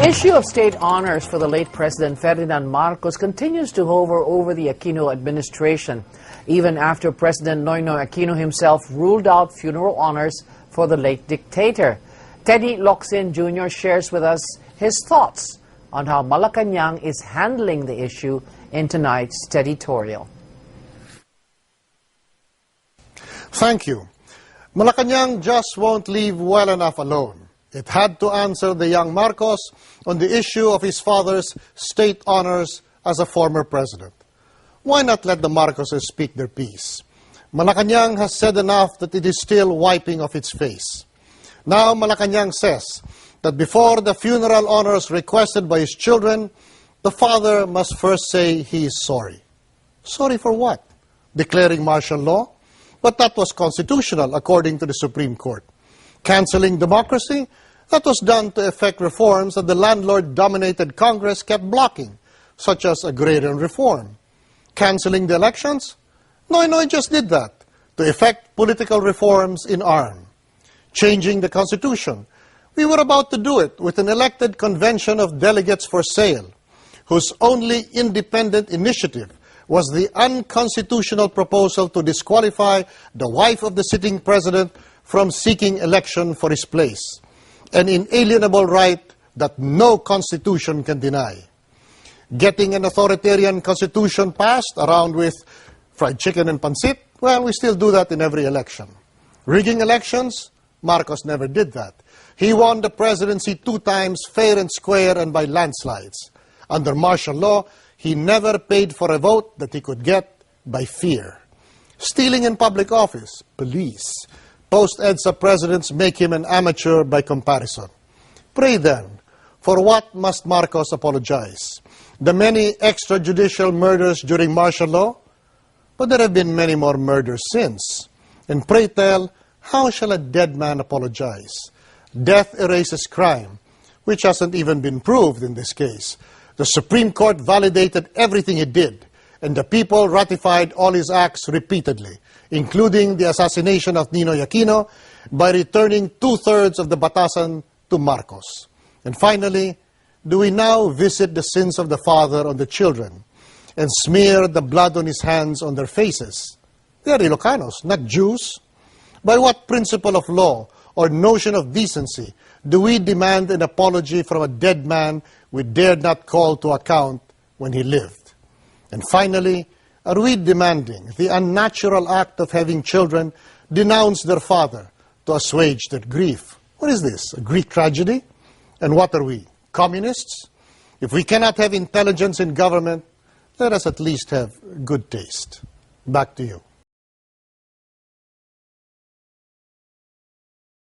issue of state honors for the late President Ferdinand Marcos continues to hover over the Aquino administration, even after President Noynoy Aquino himself ruled out funeral honors for the late dictator. Teddy Locsin Jr. shares with us his thoughts on how Malacanang is handling the issue in tonight's editorial. Thank you. Malacanang just won't leave well enough alone. It had to answer the young Marcos on the issue of his father's state honors as a former president. Why not let the Marcoses speak their piece? Malacanang has said enough that it is still wiping off its face. Now Malacanang says that before the funeral honors requested by his children, the father must first say he is sorry. Sorry for what? Declaring martial law? But that was constitutional according to the Supreme Court. Canceling democracy? That was done to effect reforms that the landlord-dominated Congress kept blocking, such as agrarian reform. Canceling the elections? Noynoy just did that, to effect political reforms in arm. Changing the Constitution? We were about to do it with an elected convention of delegates for sale, whose only independent initiative was the unconstitutional proposal to disqualify the wife of the sitting president from seeking election for his place, an inalienable right that no constitution can deny. Getting an authoritarian constitution passed around with fried chicken and pancit, well, we still do that in every election. Rigging elections? Marcos never did that. He won the presidency 2 times fair and square and by landslides. Under martial law, he never paid for a vote that he could get by fear. Stealing in public office? Police. Post-EDSA presidents make him an amateur by comparison. Pray then, for what must Marcos apologize? The many extrajudicial murders during martial law? But there have been many more murders since. And pray tell, how shall a dead man apologize? Death erases crime, which hasn't even been proved in this case. The Supreme Court validated everything he did, and the people ratified all his acts repeatedly, including the assassination of Ninoy Aquino, by returning 2/3 of the batasan to Marcos. And finally, do we now visit the sins of the father on the children and smear the blood on his hands on their faces? They are Ilocanos, not Jews. By what principle of law or notion of decency do we demand an apology from a dead man we dared not call to account when he lived? And finally, are we demanding the unnatural act of having children denounce their father to assuage their grief? What is this, a Greek tragedy? And what are we, communists? If we cannot have intelligence in government, let us at least have good taste. Back to you.